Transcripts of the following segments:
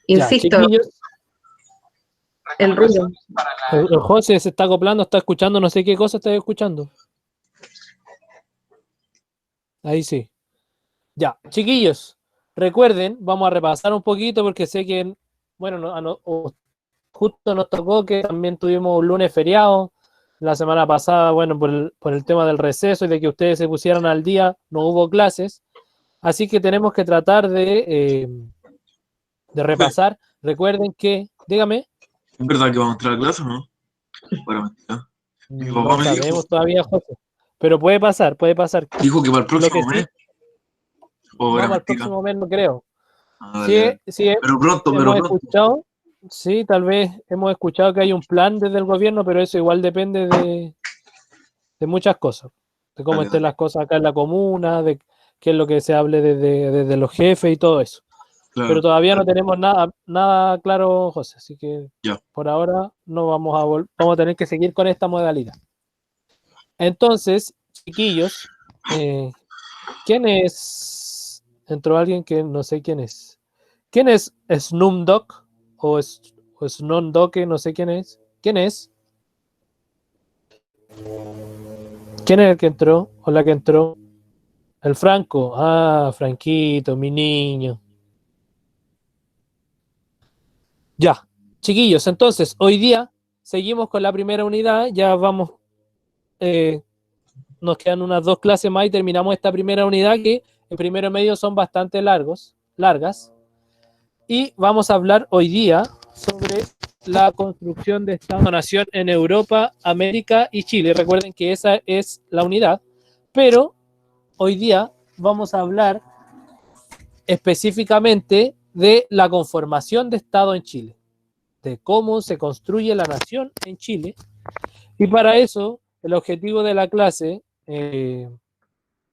Ya, Insisto, chiquillos, el ruido. el José se está acoplando, está escuchando, no sé qué cosa está escuchando. Ahí sí. Ya, chiquillos, recuerden, vamos a repasar un poquito porque sé que, bueno, justo nos tocó que también tuvimos un lunes feriado. La semana pasada, bueno, por el tema del receso y de que ustedes se pusieran al día, no hubo clases. Así que tenemos que tratar de repasar. Recuerden que, dígame, ¿Es verdad que vamos a entrar a clase o no? Bueno, mentira. Mi papá no me sabemos dijo, todavía, José, pero puede pasar, puede pasar. dijo que para el Lo que próximo sí, mes. O no, era para el mentira. próximo mes no creo. Ah, Sí, dale, dale. sí, Pero pronto, hemos escuchado, sí, tal vez hemos escuchado que hay un plan desde el gobierno, pero eso igual depende de muchas cosas, de cómo Dale, estén dale. las cosas acá en la comuna, de qué es lo que se hable desde los jefes y todo eso. Claro. Pero todavía no tenemos nada claro, José, así que Ya. por ahora no vamos a tener que seguir con esta modalidad. Entonces, chiquillos, ¿quién es? Entró alguien que no sé quién es. ¿Quién es Snoop Dogg? O Snoop Dogg, no sé quién es. ¿Quién es? ¿Quién es el que entró? ¿O la que entró? El Franco. Ah, Franquito, mi niño. Ya, chiquillos, entonces, hoy día seguimos con la primera unidad. Ya vamos, nos quedan unas 2 clases más y terminamos esta primera unidad que en primero medio son bastante largas. Y vamos a hablar hoy día sobre la construcción de Estado-Nación en Europa, América y Chile. Recuerden que esa es la unidad, pero hoy día vamos a hablar específicamente de la conformación de Estado en Chile, de cómo se construye la nación en Chile. Y para eso, el objetivo de la clase va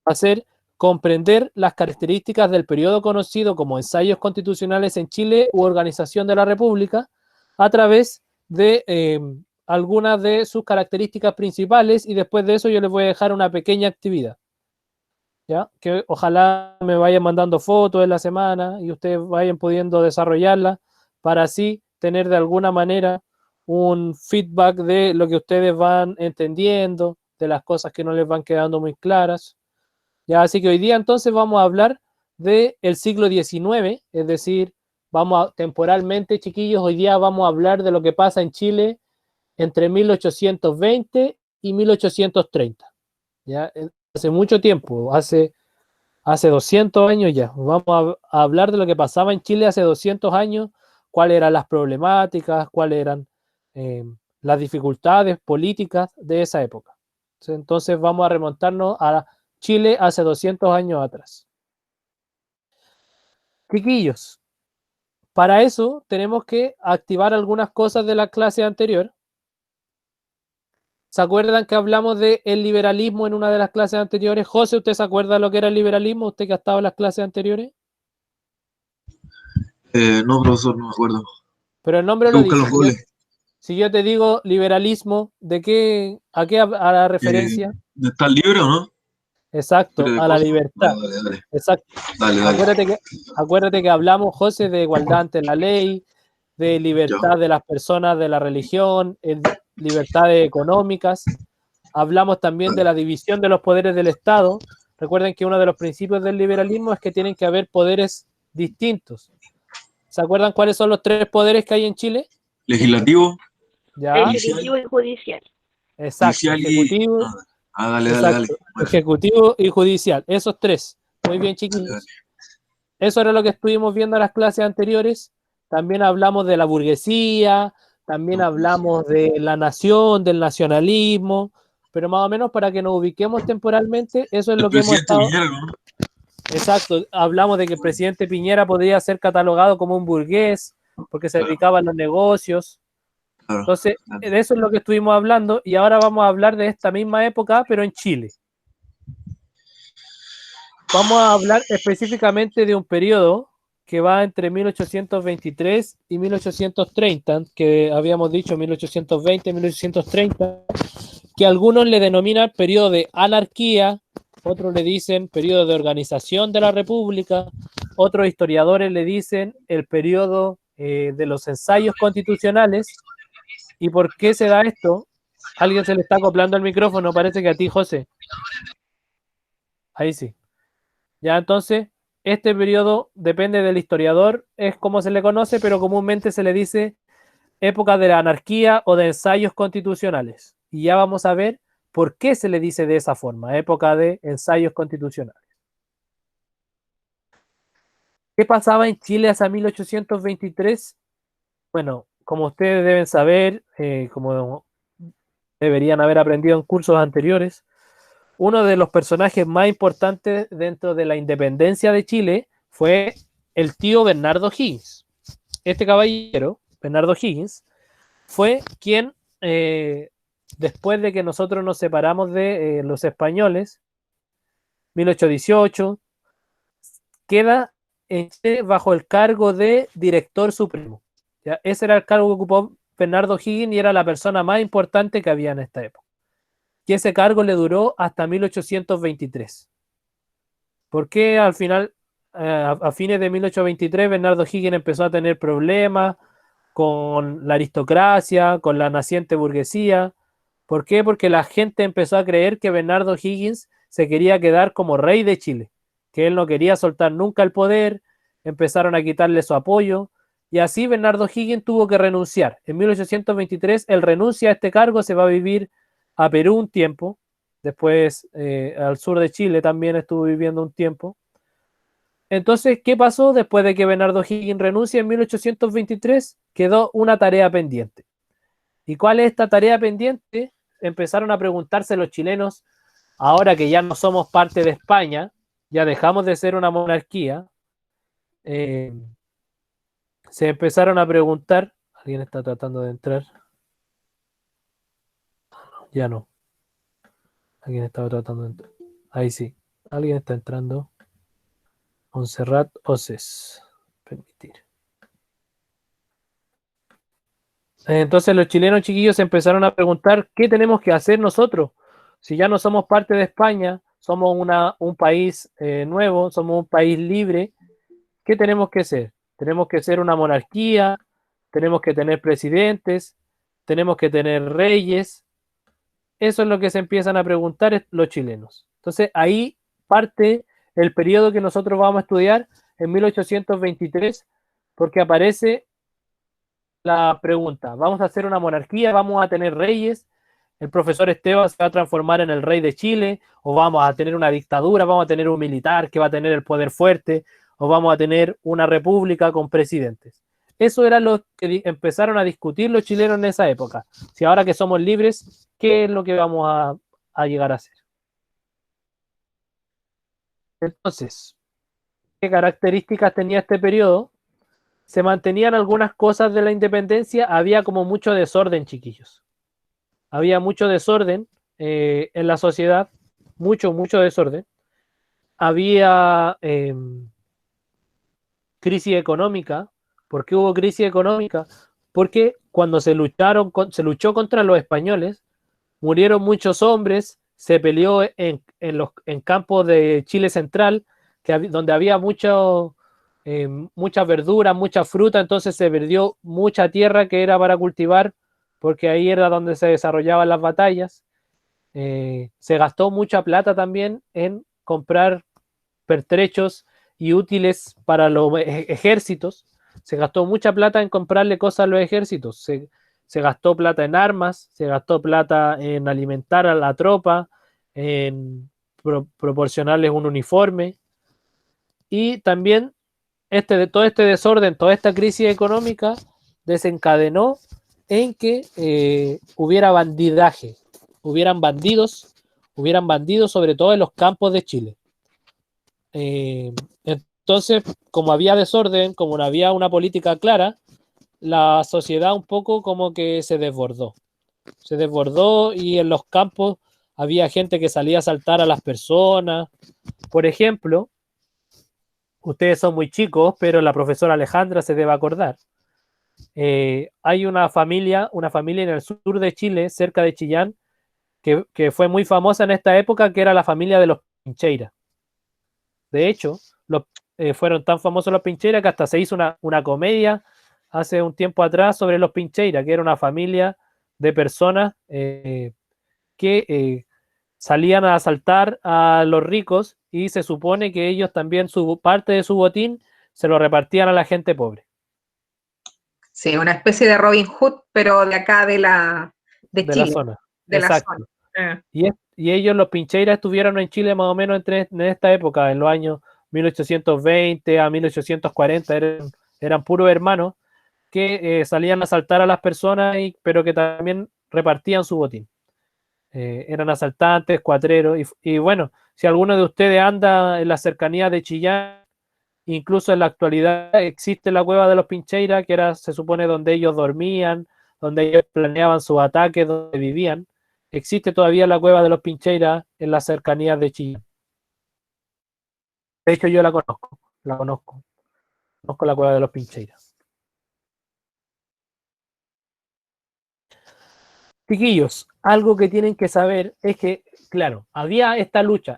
a ser comprender las características del periodo conocido como ensayos constitucionales en Chile u organización de la República a través de algunas de sus características principales, y después de eso yo les voy a dejar una pequeña actividad, ¿ya? Que ojalá me vayan mandando fotos en la semana y ustedes vayan pudiendo desarrollarla para así tener de alguna manera un feedback de lo que ustedes van entendiendo, de las cosas que no les van quedando muy claras. Ya, así que hoy día entonces vamos a hablar del siglo XIX, es decir, temporalmente, chiquillos, hoy día vamos a hablar de lo que pasa en Chile entre 1820 y 1830. Ya, hace mucho tiempo, hace 200 años ya. Vamos a hablar de lo que pasaba en Chile hace 200 años, cuáles eran las problemáticas, cuáles eran las dificultades políticas de esa época. Entonces vamos a remontarnos a Chile hace 200 años atrás. Chiquillos, para eso tenemos que activar algunas cosas de la clase anterior. ¿Se acuerdan que hablamos del liberalismo en una de las clases anteriores? José, ¿usted se acuerda de lo que era el liberalismo? ¿Usted que ha estado en las clases anteriores? No, profesor, no me acuerdo. Pero el nombre Hay que lo buscar dice. los goles. Si yo te digo liberalismo, ¿a qué hará referencia? ¿Está el libro o no? Exacto, a la libertad. No, dale, dale. Exacto. Dale, dale. Acuérdate que hablamos, José, de igualdad ante la ley, de libertad Ya. de las personas de la religión, libertades económicas. Hablamos también de la división de los poderes del Estado. Recuerden que uno de los principios del liberalismo es que tienen que haber poderes distintos. ¿Se acuerdan cuáles son los 3 poderes que hay en Chile? Legislativo, ¿Ya? Ejecutivo y judicial. Exacto, judicial ejecutivo. dale, Exacto, dale. Bueno, ejecutivo y judicial, esos 3. Muy bien, dale, chiquillos. dale. Eso era lo que estuvimos viendo en las clases anteriores. También hablamos de la burguesía, también hablamos de la nación, del nacionalismo, pero más o menos para que nos ubiquemos temporalmente, eso es El lo que hemos presidente estado. Piñera, ¿no? Exacto, hablamos de que el presidente Piñera podría ser catalogado como un burgués porque se Claro. dedicaba a los negocios. Claro. Entonces, de eso es lo que estuvimos hablando, y ahora vamos a hablar de esta misma época, pero en Chile. Vamos a hablar específicamente de un periodo que va entre 1823 y 1830, que habíamos dicho 1820 y 1830, que algunos le denominan periodo de anarquía, otros le dicen periodo de organización de la República, otros historiadores le dicen el periodo de los ensayos constitucionales. ¿Y por qué se da esto? Alguien se le está acoplando al micrófono, parece que a ti, José. Ahí sí. Ya, entonces, este periodo depende del historiador, es como se le conoce, pero comúnmente se le dice época de la anarquía o de ensayos constitucionales. Y ya vamos a ver por qué se le dice de esa forma, época de ensayos constitucionales. ¿Qué pasaba en Chile hasta 1823? Bueno, como ustedes deben saber, como deberían haber aprendido en cursos anteriores, uno de los personajes más importantes dentro de la independencia de Chile fue el tío Bernardo Higgins. Este caballero, Bernardo Higgins, fue quien, después de que nosotros nos separamos de los españoles, 1818, queda bajo el cargo de director supremo. ¿Ya? Ese era el cargo que ocupó Bernardo Higgins y era la persona más importante que había en esta época. Y ese cargo le duró hasta 1823. ¿Por qué al final, a fines de 1823, Bernardo Higgins empezó a tener problemas con la aristocracia, con la naciente burguesía? ¿Por qué? Porque la gente empezó a creer que Bernardo Higgins se quería quedar como rey de Chile, que él no quería soltar nunca el poder, empezaron a quitarle su apoyo, y así Bernardo Higgins tuvo que renunciar. En 1823 él renuncia a este cargo, se va a vivir a Perú un tiempo, después al sur de Chile también estuvo viviendo un tiempo. Entonces, ¿qué pasó después de que Bernardo Higgins renuncia en 1823? Quedó una tarea pendiente. ¿Y cuál es esta tarea pendiente? Empezaron a preguntarse los chilenos, ahora que ya no somos parte de España, ya dejamos de ser una monarquía, se empezaron a preguntar, alguien está tratando de entrar, ya no, alguien estaba tratando de entrar, ahí sí, alguien está entrando, Montserrat Oces, permitir. Entonces los chilenos chiquillos se empezaron a preguntar qué tenemos que hacer nosotros, si ya no somos parte de España, somos un país nuevo, somos un país libre, ¿qué tenemos que ser? Tenemos que ser una monarquía, tenemos que tener presidentes, tenemos que tener reyes. Eso es lo que se empiezan a preguntar los chilenos. Entonces ahí parte el periodo que nosotros vamos a estudiar en 1823, porque aparece la pregunta, ¿vamos a hacer una monarquía? ¿Vamos a tener reyes? ¿El profesor Esteban se va a transformar en el rey de Chile? ¿O vamos a tener una dictadura? ¿Vamos a tener un militar que va a tener el poder fuerte? ¿O vamos a tener una república con presidentes? Eso era lo que empezaron a discutir los chilenos en esa época. Si ahora que somos libres, ¿qué es lo que vamos a llegar a hacer? Entonces, ¿qué características tenía este periodo? Se mantenían algunas cosas de la independencia, había como mucho desorden, chiquillos. Había mucho desorden en la sociedad, mucho desorden. Había crisis económica. ¿Por qué hubo crisis económica? Porque cuando se luchó contra los españoles, murieron muchos hombres, se peleó en campos de Chile Central, donde había mucha verdura, mucha fruta, entonces se perdió mucha tierra que era para cultivar, porque ahí era donde se desarrollaban las batallas. Se gastó mucha plata también en comprar pertrechos y útiles para los ejércitos. Se gastó mucha plata en comprarle cosas a los ejércitos. Se gastó plata en armas, se gastó plata en alimentar a la tropa, en proporcionarles un uniforme. Y también todo este desorden, toda esta crisis económica desencadenó en que hubiera bandidaje, hubieran bandidos sobre todo en los campos de Chile. Entonces, como había desorden, como no había una política clara, la sociedad un poco como que se desbordó y en los campos había gente que salía a asaltar a las personas. Por ejemplo, ustedes son muy chicos, pero la profesora Alejandra se debe acordar. Hay una familia en el sur de Chile, cerca de Chillán, que fue muy famosa en esta época, que era la familia de los Pincheira. De hecho, fueron tan famosos los Pincheira que hasta se hizo una comedia hace un tiempo atrás sobre los Pincheira, que era una familia de personas que salían a asaltar a los ricos y se supone que ellos también parte de su botín se lo repartían a la gente pobre. Sí, una especie de Robin Hood, pero de acá de la Chile, zona. de Exacto. la zona. Y ellos, los Pincheira, estuvieron en Chile más o menos en esta época, en los años 1820 a 1840, eran puros hermanos que salían a asaltar a las personas, pero que también repartían su botín. Eran asaltantes, cuatreros, y bueno, si alguno de ustedes anda en las cercanías de Chillán, incluso en la actualidad existe la cueva de los Pincheira, que era, se supone, donde ellos dormían, donde ellos planeaban sus ataques, donde vivían. Existe todavía la cueva de los Pincheira en las cercanías de Chillán. De hecho, yo la conozco. Conozco la cueva de los Pincheira. Chiquillos, algo que tienen que saber es que, claro,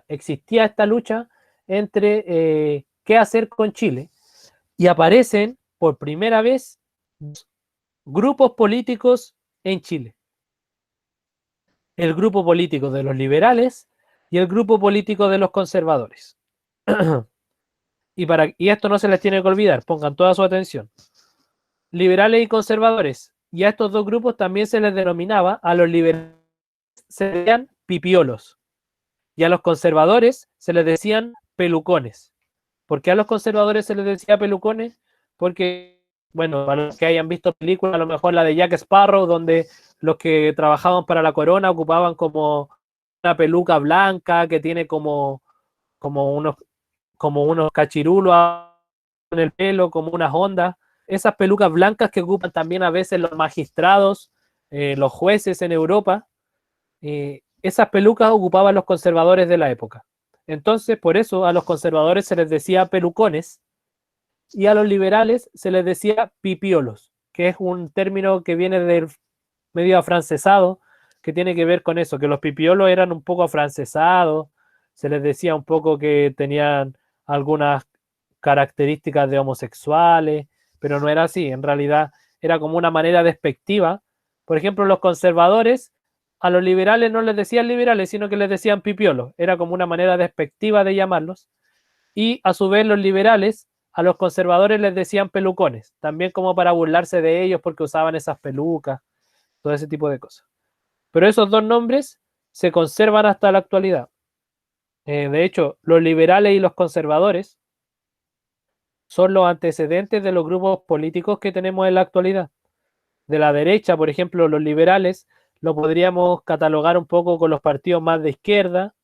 existía esta lucha entre qué hacer con Chile, y aparecen por primera vez grupos políticos en Chile. El grupo político de los liberales y el grupo político de los conservadores. Y esto no se les tiene que olvidar, pongan toda su atención. Liberales y conservadores. Y a estos dos grupos también se les denominaba, a los liberales se les decían pipiolos y a los conservadores se les decían pelucones. ¿Por qué a los conservadores se les decía pelucones? Porque, bueno, para los que hayan visto películas, a lo mejor la de Jack Sparrow, donde los que trabajaban para la corona ocupaban como una peluca blanca que tiene como unos cachirulos en el pelo, como unas ondas. Esas pelucas blancas que ocupan también a veces los magistrados, los jueces en Europa, esas pelucas ocupaban los conservadores de la época. Entonces, por eso a los conservadores se les decía pelucones y a los liberales se les decía pipiolos, que es un término que viene del medio afrancesado, que tiene que ver con eso, que los pipiolos eran un poco afrancesados, se les decía un poco que tenían algunas características de homosexuales, pero no era así, en realidad era como una manera despectiva. Por ejemplo, los conservadores a los liberales no les decían liberales, sino que les decían pipiolos, era como una manera despectiva de llamarlos, y a su vez los liberales a los conservadores les decían pelucones, también como para burlarse de ellos porque usaban esas pelucas, todo ese tipo de cosas. Pero esos dos nombres se conservan hasta la actualidad. De hecho, los liberales y los conservadores son los antecedentes de los grupos políticos que tenemos en la actualidad. De la derecha, por ejemplo, los liberales lo podríamos catalogar un poco con los partidos más de izquierda,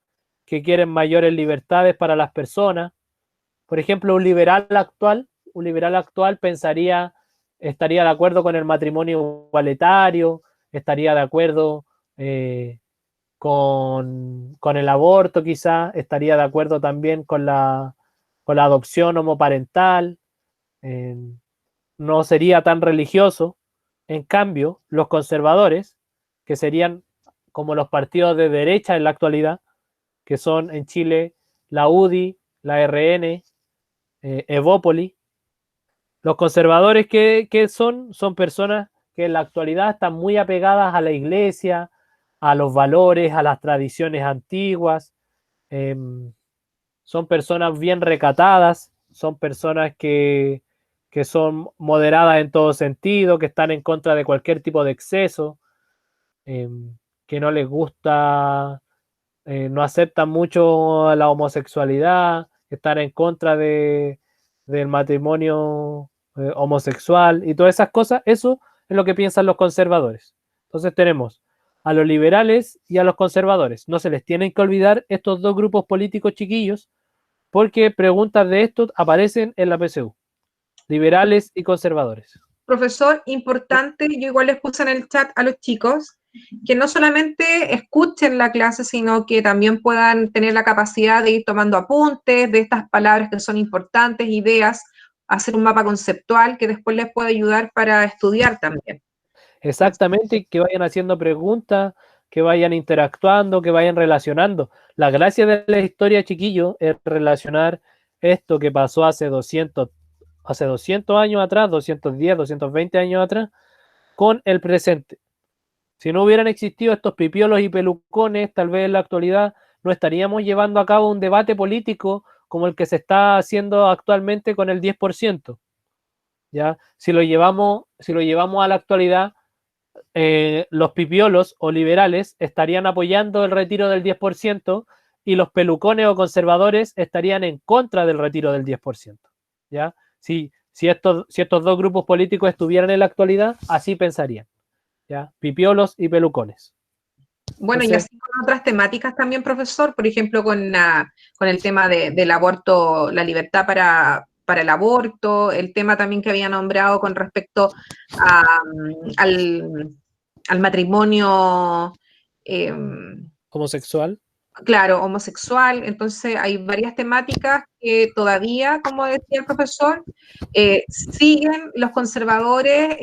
que quieren mayores libertades para las personas. Por ejemplo, un liberal actual estaría de acuerdo con el matrimonio igualitario, estaría de acuerdo con el aborto quizá, estaría de acuerdo también con la adopción homoparental, no sería tan religioso. En cambio, los conservadores, que serían como los partidos de derecha en la actualidad, que son en Chile la UDI, la RN, Evópoli, los conservadores que son personas que en la actualidad están muy apegadas a la iglesia, a los valores, a las tradiciones antiguas, son personas bien recatadas, son personas que son moderadas en todo sentido, que están en contra de cualquier tipo de exceso, que no les gusta, no aceptan mucho la homosexualidad, están en contra del matrimonio homosexual y todas esas cosas. Eso es lo que piensan los conservadores. Entonces tenemos a los liberales y a los conservadores. No se les tienen que olvidar estos dos grupos políticos chiquillos, porque preguntas de estos aparecen en la PSU. Liberales y conservadores. Profesor, importante, yo igual les puse en el chat a los chicos que no solamente escuchen la clase, sino que también puedan tener la capacidad de ir tomando apuntes de estas palabras que son importantes, ideas, hacer un mapa conceptual que después les puede ayudar para estudiar también. Exactamente, que vayan haciendo preguntas, que vayan interactuando, que vayan relacionando. La gracia de la historia, chiquillo, es relacionar esto que pasó hace 200 años atrás, 210, 220 años atrás, con el presente. Si no hubieran existido estos pipiolos y pelucones, tal vez en la actualidad no estaríamos llevando a cabo un debate político como el que se está haciendo actualmente con el 10%. ¿Ya? Si lo llevamos a la actualidad, los pipiolos o liberales estarían apoyando el retiro del 10% y los pelucones o conservadores estarían en contra del retiro del 10%. ¿Ya? Si estos dos grupos políticos estuvieran en la actualidad, así pensarían. ¿Ya? Pipiolos y pelucones. Bueno, y así con otras temáticas también, profesor, por ejemplo, con el tema del aborto, la libertad para el aborto, el tema también que había nombrado con respecto al matrimonio homosexual. Claro, homosexual. Entonces hay varias temáticas que todavía, como decía el profesor, siguen los conservadores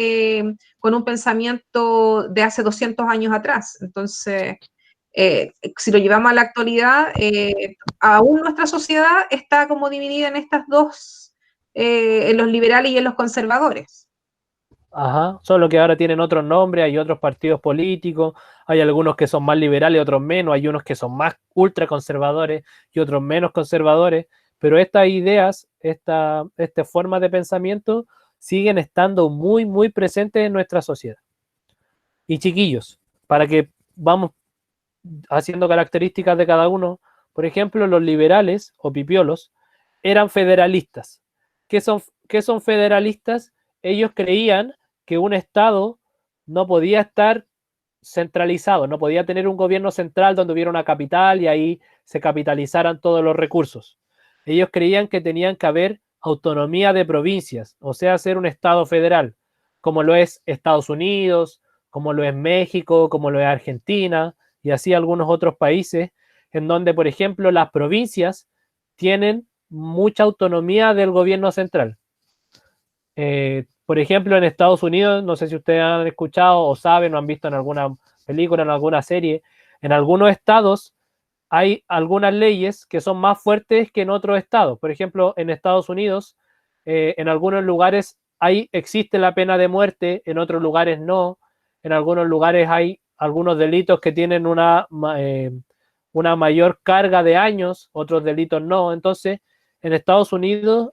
con un pensamiento de hace 200 años atrás. Entonces, si lo llevamos a la actualidad, aún nuestra sociedad está como dividida en estas dos, en los liberales y en los conservadores. Ajá, solo que ahora tienen otros nombres, hay otros partidos políticos, hay algunos que son más liberales, otros menos, hay unos que son más ultraconservadores y otros menos conservadores, pero estas ideas, esta forma de pensamiento siguen estando muy, muy presentes en nuestra sociedad. Y chiquillos, para que vamos haciendo características de cada uno, por ejemplo, los liberales o pipiolos eran federalistas. ¿Qué son federalistas? Ellos creían que un Estado no podía estar centralizado, no podía tener un gobierno central donde hubiera una capital y ahí se capitalizaran todos los recursos. Ellos creían que tenían que haber autonomía de provincias, o sea, ser un Estado federal, como lo es Estados Unidos, como lo es México, como lo es Argentina y así algunos otros países, en donde, por ejemplo, las provincias tienen mucha autonomía del gobierno central. Por ejemplo, en Estados Unidos, no sé si ustedes han escuchado o saben o han visto en alguna película, en alguna serie, en algunos estados hay algunas leyes que son más fuertes que en otros estados. Por ejemplo, en Estados Unidos, en algunos lugares existe la pena de muerte, en otros lugares no. En algunos lugares hay algunos delitos que tienen una mayor carga de años, otros delitos no. Entonces, en Estados Unidos,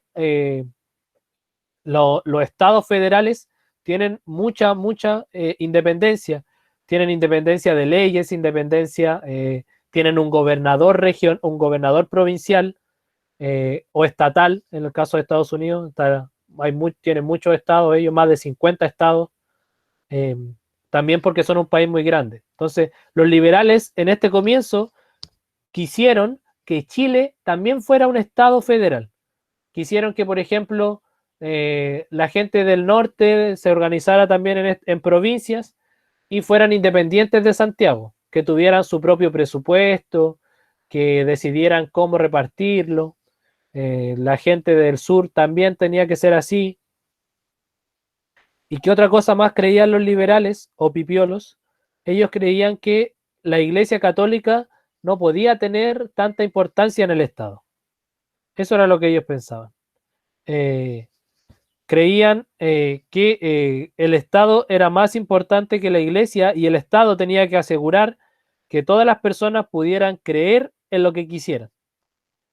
los estados federales tienen mucha independencia. Tienen independencia de leyes, independencia, tienen un gobernador provincial o estatal, en el caso de Estados Unidos. Tienen muchos estados, ellos más de 50 estados, también porque son un país muy grande. Entonces, los liberales en este comienzo quisieron que Chile también fuera un estado federal. Quisieron que, por ejemplo, la gente del norte se organizara también en provincias y fueran independientes de Santiago, que tuvieran su propio presupuesto, que decidieran cómo repartirlo. La gente del sur también tenía que ser así. ¿Y qué otra cosa más creían los liberales o pipiolos? Ellos creían que la Iglesia Católica no podía tener tanta importancia en el Estado. Eso era lo que ellos pensaban. Creían que el Estado era más importante que la Iglesia y el Estado tenía que asegurar que todas las personas pudieran creer en lo que quisieran.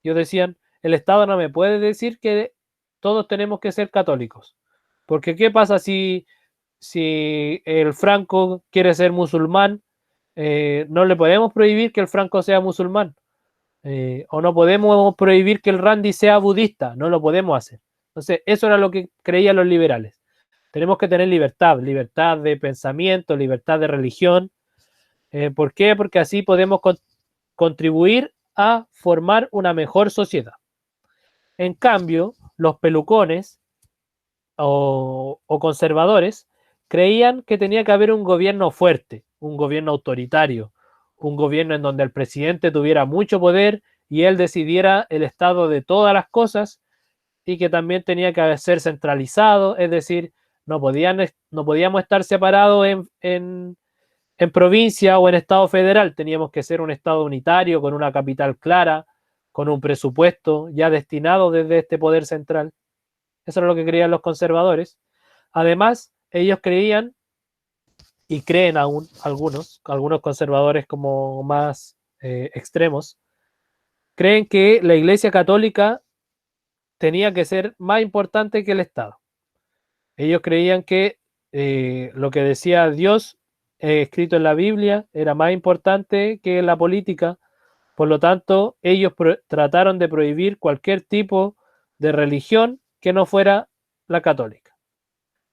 Ellos decían, el Estado no me puede decir que todos tenemos que ser católicos, porque ¿qué pasa si el Franco quiere ser musulmán? No le podemos prohibir que el Franco sea musulmán, o no podemos prohibir que el Randy sea budista, no lo podemos hacer. Entonces, eso era lo que creían los liberales. Tenemos que tener libertad de pensamiento, libertad de religión. ¿Por qué? Porque así podemos contribuir a formar una mejor sociedad. En cambio, los pelucones o conservadores creían que tenía que haber un gobierno fuerte, un gobierno autoritario, un gobierno en donde el presidente tuviera mucho poder y él decidiera el estado de todas las cosas, y que también tenía que ser centralizado, es decir, no podíamos estar separados en provincia o en estado federal, teníamos que ser un estado unitario con una capital clara, con un presupuesto ya destinado desde este poder central. Eso es lo que creían los conservadores. Además, ellos creían, y creen aún algunos conservadores como más extremos, creen que la Iglesia Católica tenía que ser más importante que el Estado. Ellos creían que lo que decía Dios escrito en la Biblia era más importante que la política. Por lo tanto, ellos trataron de prohibir cualquier tipo de religión que no fuera la católica.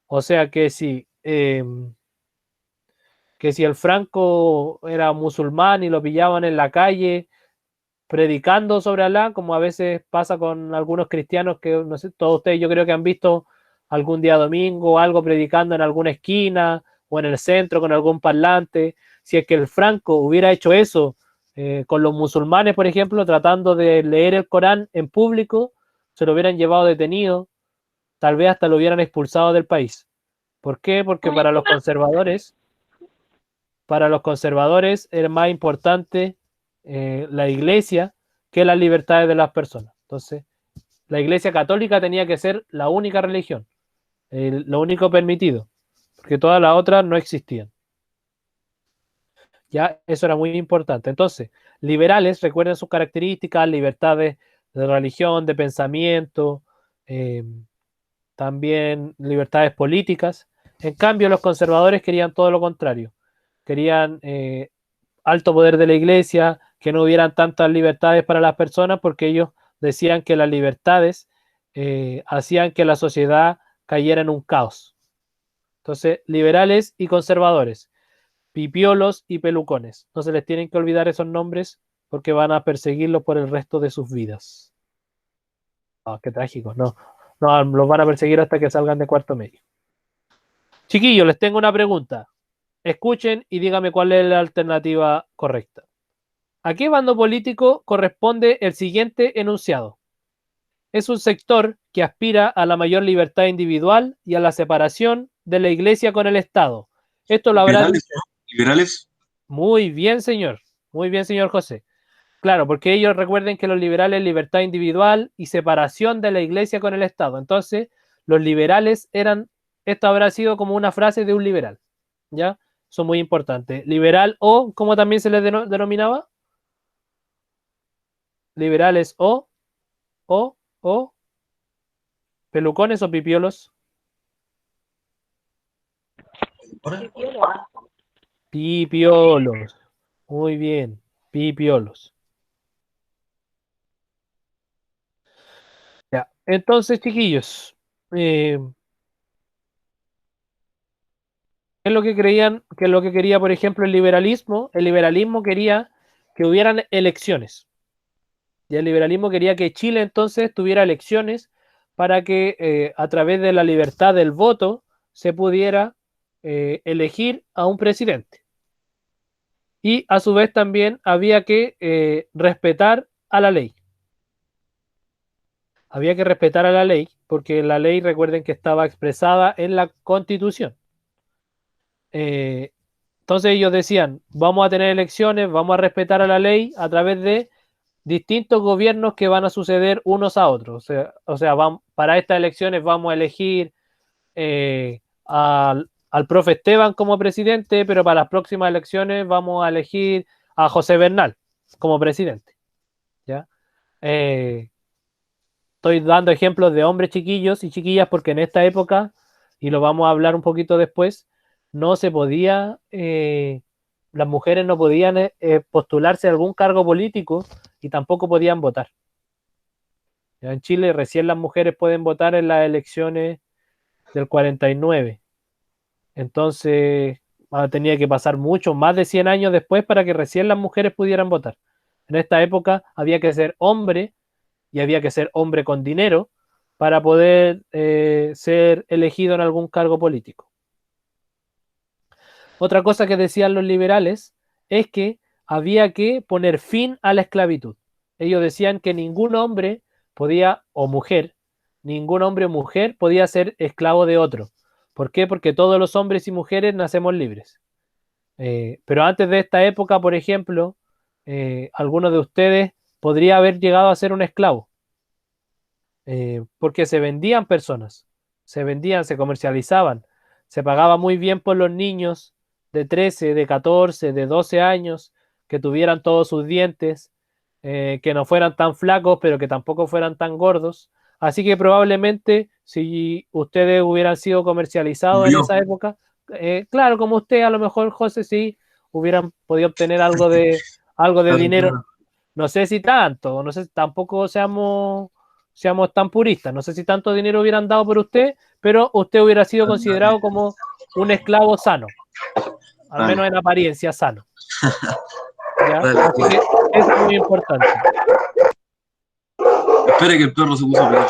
O sea que si el Franco era musulmán y lo pillaban en la calle predicando sobre Alá, como a veces pasa con algunos cristianos que, no sé, todos ustedes yo creo que han visto algún día domingo o algo predicando en alguna esquina o en el centro con algún parlante. Si es que el Franco hubiera hecho eso con los musulmanes, por ejemplo, tratando de leer el Corán en público, se lo hubieran llevado detenido, tal vez hasta lo hubieran expulsado del país. ¿Por qué? Porque para los conservadores era más importante la iglesia que las libertades de las personas. Entonces, la Iglesia Católica tenía que ser la única religión, lo único permitido, porque todas las otras no existían. Ya, eso era muy importante. Entonces, liberales, recuerden sus características, libertades de religión, de pensamiento, también libertades políticas. En cambio, los conservadores querían todo lo contrario. Querían alto poder de la iglesia, que no hubieran tantas libertades para las personas, porque ellos decían que las libertades hacían que la sociedad cayera en un caos. Entonces, liberales y conservadores, pipiolos y pelucones. No se les tienen que olvidar esos nombres porque van a perseguirlos por el resto de sus vidas. Oh, qué trágico. No, los van a perseguir hasta que salgan de cuarto medio. Chiquillos, les tengo una pregunta. Escuchen y díganme cuál es la alternativa correcta. ¿A qué bando político corresponde el siguiente enunciado? Es un sector que aspira a la mayor libertad individual y a la separación de la Iglesia con el Estado. Esto lo habrá dicho. ¿Liberales? Muy bien, señor. Muy bien, señor José. Claro, porque ellos recuerden que los liberales libertad individual y separación de la Iglesia con el Estado. Entonces, los liberales esto habrá sido como una frase de un liberal. ¿Ya? Son muy importantes. Liberal o, ¿cómo también se les denominaba? Liberales o pelucones o pipiolos. Pipiolos. Muy bien, pipiolos. Ya, entonces, chiquillos, ¿qué es lo que creían? ¿Qué es lo que quería, por ejemplo, el liberalismo? El liberalismo quería que hubieran elecciones. Y el liberalismo quería que Chile entonces tuviera elecciones para que a través de la libertad del voto se pudiera elegir a un presidente. Y a su vez también había que respetar a la ley. Había que respetar a la ley, porque la ley, recuerden que estaba expresada en la Constitución. Entonces ellos decían, vamos a tener elecciones, vamos a respetar a la ley a través de distintos gobiernos que van a suceder unos a otros. O sea para estas elecciones vamos a elegir al profe Esteban como presidente, pero para las próximas elecciones vamos a elegir a José Bernal como presidente. ¿Ya? Estoy dando ejemplos de hombres chiquillos y chiquillas porque en esta época, y lo vamos a hablar un poquito después, no se podía, las mujeres no podían postularse a algún cargo político y tampoco podían votar. Ya en Chile recién las mujeres pueden votar en las elecciones del 49. Entonces tenía que pasar mucho, más de 100 años después para que recién las mujeres pudieran votar. En esta época había que ser hombre y había que ser hombre con dinero para poder ser elegido en algún cargo político. Otra cosa que decían los liberales es que había que poner fin a la esclavitud. Ellos decían que ningún hombre podía, o mujer, ningún hombre o mujer podía ser esclavo de otro. ¿Por qué? Porque todos los hombres y mujeres nacemos libres. Pero antes de esta época, por ejemplo, algunos de ustedes podría haber llegado a ser un esclavo, porque se vendían personas, se vendían, se comercializaban, se pagaba muy bien por los niños de 13, de 14, de 12 años, que tuvieran todos sus dientes, que no fueran tan flacos, pero que tampoco fueran tan gordos. Así que probablemente si ustedes hubieran sido comercializados Como en yo. esa época, claro, como usted, a lo mejor, José, sí, hubieran podido obtener algo de Claro, dinero. claro. No sé si tanto, no sé, tampoco seamos tan puristas. No sé si tanto dinero hubieran dado por usted, pero usted hubiera sido considerado como un esclavo sano, al Vale, menos en apariencia sano. ¿Ya? dale, Así pues. que eso es muy importante. Espere que el perro se puso a pelear.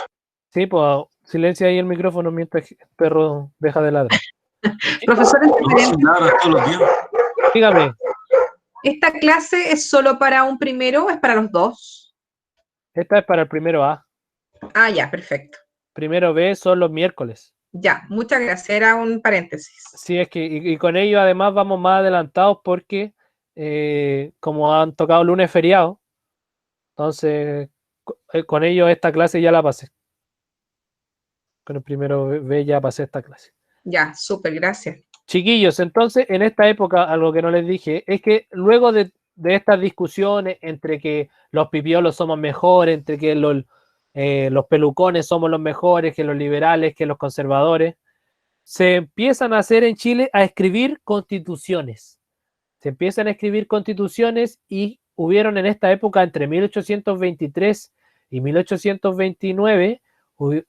Sí, pues silencia ahí el micrófono mientras el perro deja de ladrar. Profesor, entre No, sin paréntesis, ladra todos los días. Dígame, ¿esta clase es solo para un primero o es para los dos? esta es para el primero A. Ah, ya, perfecto. Primero B son los miércoles. Ya, muchas gracias. Era un paréntesis. Sí, es que, y con ello además vamos más adelantados porque como han tocado lunes feriado, entonces con ello esta clase ya la pasé. Con el primero B ya pasé esta clase. Ya, súper, gracias. Chiquillos, entonces en esta época, algo que no les dije, es que luego de estas discusiones entre que los pipiolos somos mejores, entre que los pelucones somos los mejores, que los liberales, que los conservadores, se empiezan a hacer en Chile a escribir constituciones. Se empiezan a escribir constituciones y hubieron en esta época, entre 1823 y 1829,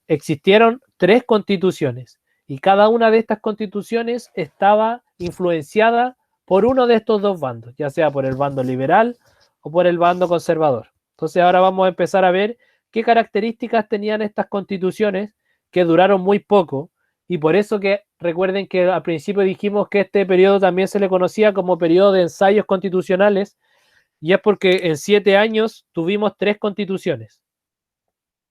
existieron 3 constituciones. Y cada una de estas constituciones estaba influenciada por uno de estos dos bandos, ya sea por el bando liberal o por el bando conservador. Entonces ahora vamos a empezar a ver qué características tenían estas constituciones que duraron muy poco. Y por eso que recuerden que al principio dijimos que este periodo también se le conocía como periodo de ensayos constitucionales, y es porque en 7 años tuvimos 3 constituciones.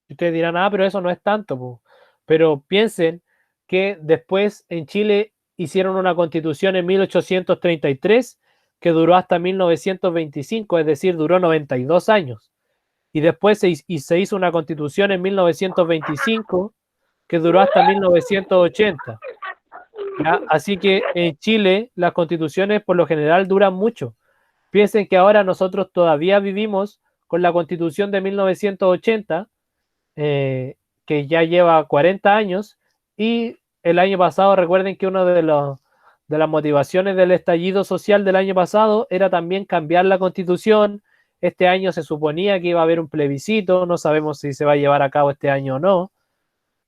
Y ustedes dirán, pero eso no es tanto. Po. Pero piensen que después en Chile hicieron una constitución en 1833 que duró hasta 1925, es decir, duró 92 años. Y después se hizo una constitución en 1925 que duró hasta 1980. ¿Ya? Así que en Chile las constituciones por lo general duran mucho. Piensen que ahora nosotros todavía vivimos con la constitución de 1980, que ya lleva 40 años, y el año pasado recuerden que una de las motivaciones del estallido social del año pasado era también cambiar la constitución. Este año se suponía que iba a haber un plebiscito, no sabemos si se va a llevar a cabo este año o no.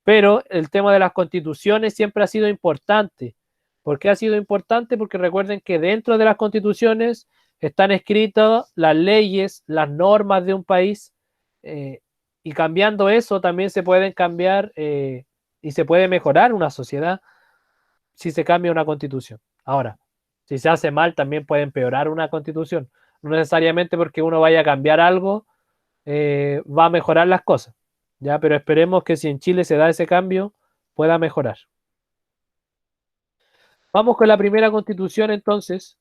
Pero el tema de las constituciones siempre ha sido importante. ¿Por qué ha sido importante? Porque recuerden que dentro de las constituciones están escritas las leyes, las normas de un país, y cambiando eso también se pueden cambiar y se puede mejorar una sociedad si se cambia una constitución. Ahora, si se hace mal también puede empeorar una constitución. No necesariamente porque uno vaya a cambiar algo va a mejorar las cosas. ¿Ya? Pero esperemos que si en Chile se da ese cambio, pueda mejorar. Vamos con la primera constitución entonces.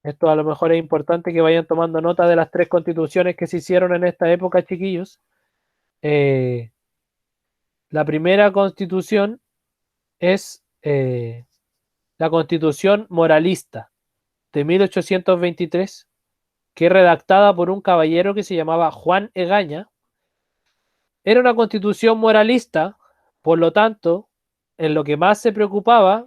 Esto a lo mejor es importante que vayan tomando nota de las 3 constituciones que se hicieron en esta época, chiquillos. La primera constitución es la constitución moralista de 1823, que es redactada por un caballero que se llamaba Juan Egaña. Era una constitución moralista, por lo tanto, en lo que más se preocupaba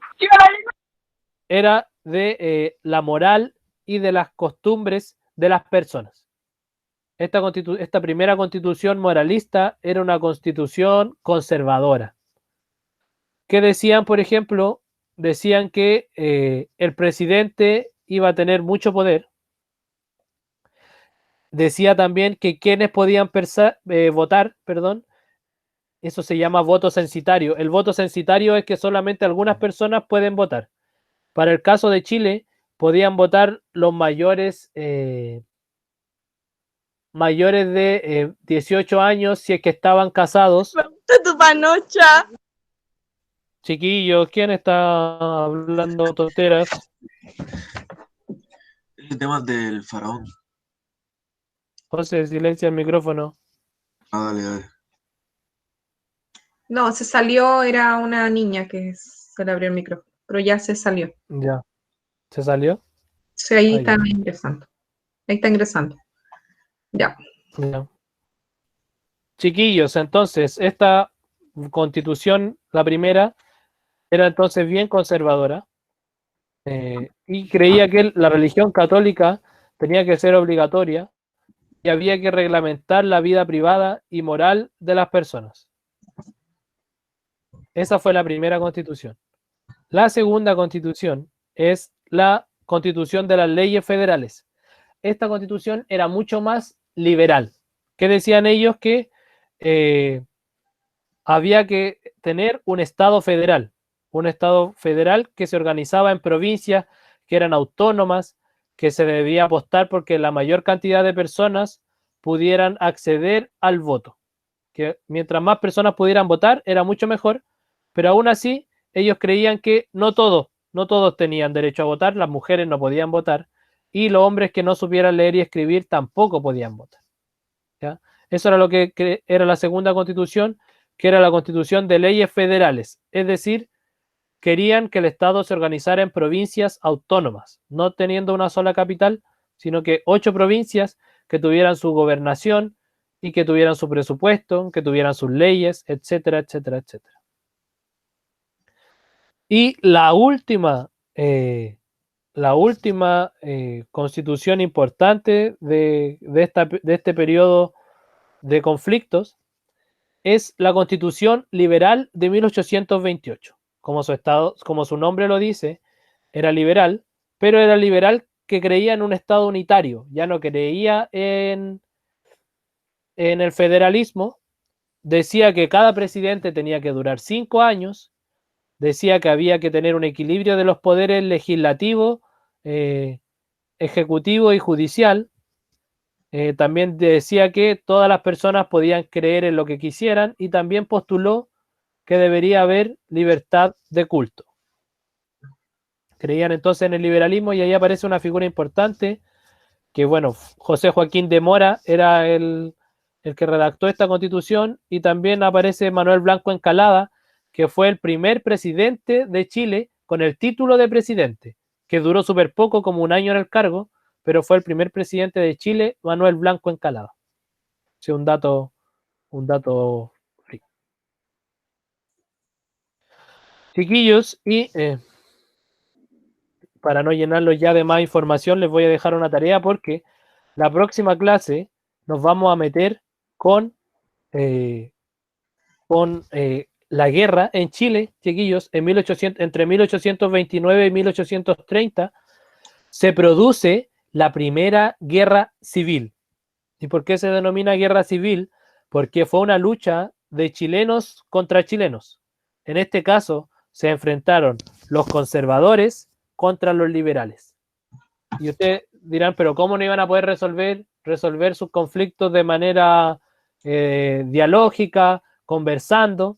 era de la moral y de las costumbres de las personas. Esta primera constitución moralista era una constitución conservadora. ¿Qué decían, por ejemplo? Decían que el presidente iba a tener mucho poder. Decía también que quienes podían votar, perdón, eso se llama voto censitario. El voto censitario es que solamente algunas personas pueden votar. Para el caso de Chile, podían votar los mayores de 18 años si es que estaban casados. Me gusta tu panocha. Chiquillos, ¿quién está hablando tonteras? El tema del faraón. José, silencia el micrófono. Ah, dale, dale. No, se salió, era una niña que se le abrió el micrófono, pero ya se salió. Ya. ¿Se salió? Sí, ahí Ah, ya. está ingresando. Ahí está ingresando. Ya. Ya. Chiquillos, entonces, esta constitución, la primera, era entonces bien conservadora y creía que la religión católica tenía que ser obligatoria y había que reglamentar la vida privada y moral de las personas. Esa fue la primera constitución. La segunda constitución es la constitución de las leyes federales. Esta constitución era mucho más liberal. ¿Qué decían ellos? Que había que tener un Estado federal que se organizaba en provincias que eran autónomas, que se debía apostar porque la mayor cantidad de personas pudieran acceder al voto. Que mientras más personas pudieran votar era mucho mejor, pero aún así ellos creían que no todos tenían derecho a votar, las mujeres no podían votar y los hombres que no supieran leer y escribir tampoco podían votar. ¿Ya? Eso era lo que era la segunda constitución, que era la constitución de leyes federales, es decir, querían que el Estado se organizara en provincias autónomas, no teniendo una sola capital, sino que 8 provincias que tuvieran su gobernación y que tuvieran su presupuesto, que tuvieran sus leyes, etcétera, etcétera, etcétera. Y la última constitución importante de este periodo de conflictos es la Constitución Liberal de 1828. Como su nombre lo dice, era liberal, pero era liberal que creía en un Estado unitario, ya no creía en el federalismo, decía que cada presidente tenía que durar 5 años, decía que había que tener un equilibrio de los poderes legislativo, eh, ejecutivo y judicial. También decía que todas las personas podían creer en lo que quisieran y también postuló que debería haber libertad de culto. Creían entonces en el liberalismo y ahí aparece una figura importante que, bueno, José Joaquín de Mora era el que redactó esta constitución y también aparece Manuel Blanco Encalada, que fue el primer presidente de Chile con el título de presidente, que duró súper poco, como un año en el cargo, pero fue el primer presidente de Chile, Manuel Blanco Encalada. Sí, un dato free. Chiquillos, y para no llenarlos ya de más información, les voy a dejar una tarea porque la próxima clase nos vamos a meter con, eh, con la guerra en Chile, chiquillos, entre 1829 y 1830 se produce la primera guerra civil. ¿Y por qué se denomina guerra civil? Porque fue una lucha de chilenos contra chilenos. En este caso se enfrentaron los conservadores contra los liberales. Y ustedes dirán, pero ¿cómo no iban a poder resolver sus conflictos de manera dialógica, conversando?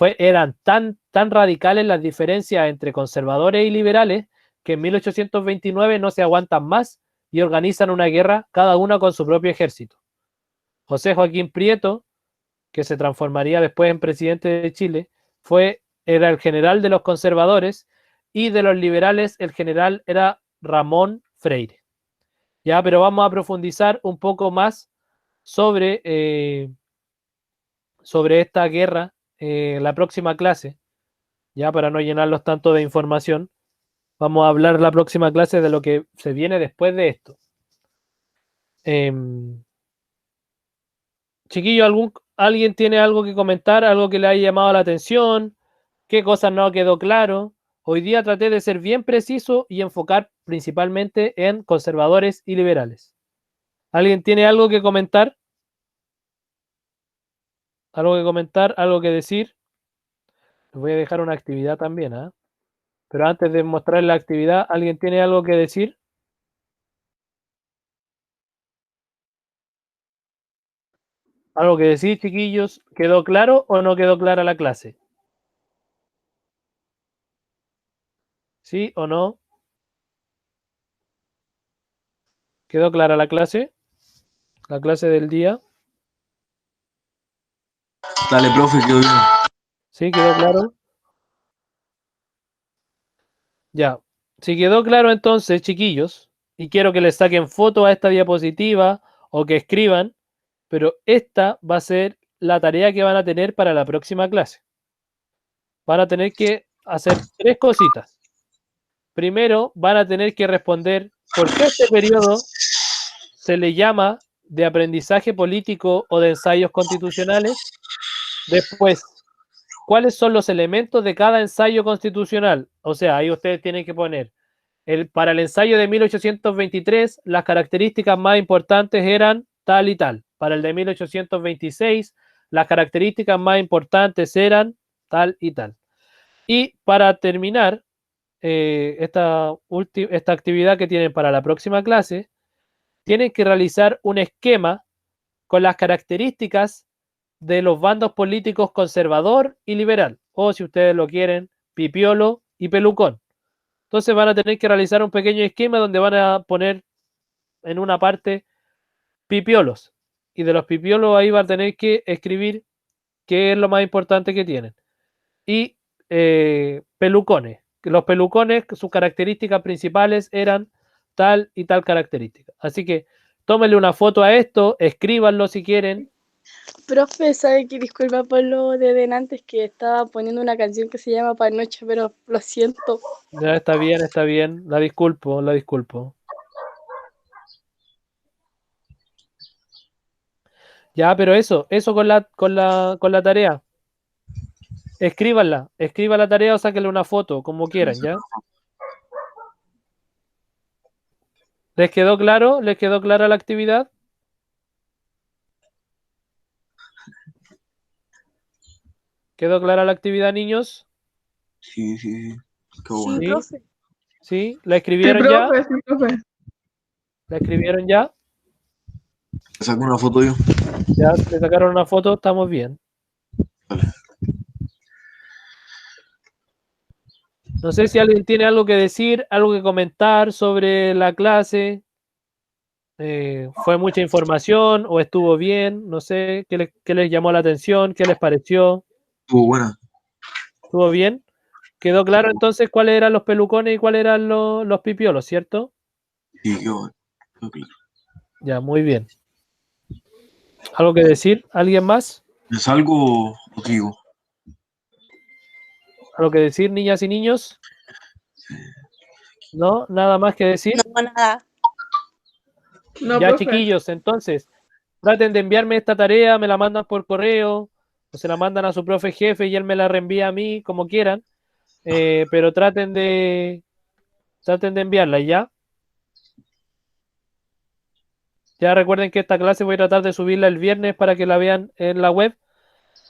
Eran tan radicales las diferencias entre conservadores y liberales que en 1829 no se aguantan más y organizan una guerra cada uno con su propio ejército. José Joaquín Prieto, que se transformaría después en presidente de Chile, era el general de los conservadores y de los liberales el general era Ramón Freire. Ya, pero vamos a profundizar un poco más sobre esta guerra la próxima clase, ya para no llenarlos tanto de información. Vamos a hablar la próxima clase de lo que se viene después de esto. Chiquillo, ¿alguien tiene algo que comentar? ¿Algo que le haya llamado la atención? ¿Qué cosas no quedó claro? Hoy día traté de ser bien preciso y enfocar principalmente en conservadores y liberales. ¿Alguien tiene algo que comentar? ¿Algo que comentar? ¿Algo que decir? Les voy a dejar una actividad también, ¿eh? Pero antes de mostrar la actividad, ¿alguien tiene algo que decir? ¿Algo que decir, chiquillos? ¿Quedó claro o no quedó clara la clase? ¿Sí o no? ¿Quedó clara la clase? la clase del día. Dale, profe, quedó bien. ¿Sí? ¿Quedó claro? Ya. Si quedó claro entonces, chiquillos, y quiero que le saquen foto a esta diapositiva o que escriban, pero esta va a ser la tarea que van a tener para la próxima clase. Van a tener que hacer 3 cositas. Primero, van a tener que responder por qué este periodo se le llama de aprendizaje político o de ensayos constitucionales. Después, ¿cuáles son los elementos de cada ensayo constitucional? O sea, ahí ustedes tienen que poner, para el ensayo de 1823, las características más importantes eran tal y tal. Para el de 1826, las características más importantes eran tal y tal. Y para terminar esta actividad que tienen para la próxima clase, tienen que realizar un esquema con las características de los bandos políticos conservador y liberal, o si ustedes lo quieren, pipiolo y pelucón. Entonces van a tener que realizar un pequeño esquema donde van a poner en una parte pipiolos, y de los pipiolos ahí van a tener que escribir qué es lo más importante que tienen. Y pelucones. Los pelucones, sus características principales eran tal y tal característica. Así que tómenle una foto a esto, escríbanlo si quieren. Profe, sabe que disculpa por lo de delante, es que estaba poniendo una canción que se llama Panocha, pero lo siento. Ya está bien. La disculpo. Ya, pero eso con la tarea. Escríbanla, escriba la tarea o sáquenle una foto, como quieran, ¿ya? ¿Les quedó claro? ¿Les quedó clara la actividad? ¿Quedó clara la actividad, niños? Sí. Qué Sí, bueno. profe. ¿Sí? ¿La escribieron ya? Sí, profe. ¿La escribieron ya? Le saco una foto yo. Ya, le sacaron una foto, estamos bien. Dale. No sé si alguien tiene algo que decir, algo que comentar sobre la clase. ¿Fue mucha información o estuvo bien? No sé, ¿qué les llamó la atención? ¿Qué les pareció? Estuvo buena. ¿Estuvo bien? ¿Quedó claro entonces cuáles eran los pelucones y cuáles eran los pipiolos, cierto? Sí, qué bueno. Qué claro. Ya, muy bien. ¿Algo que decir? ¿Alguien más? ¿Me salgo o sigo? ¿Algo que decir, niñas y niños? ¿No? ¿Nada más que decir? No, nada. No, Ya, profe. chiquillos, entonces, traten de enviarme esta tarea, me la mandan por correo, o se la mandan a su profe jefe y él me la reenvía a mí, como quieran, pero traten de enviarla, ¿ya? Ya recuerden que esta clase voy a tratar de subirla el viernes para que la vean en la web.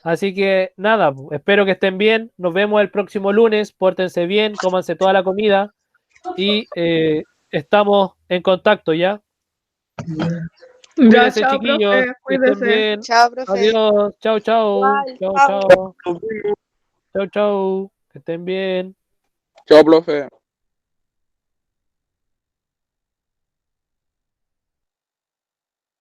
Así que nada, espero que estén bien. Nos vemos el próximo lunes. Pórtense bien, cómanse toda la comida y estamos en contacto, ¿ya? Ya, Cuídense, chao, chiquillos, profe. que estén Cuídese. bien. Chao, profe. Adiós, chao, chao, Igual, chao, chao. chao, chao, chao, que estén bien. Chao, profe.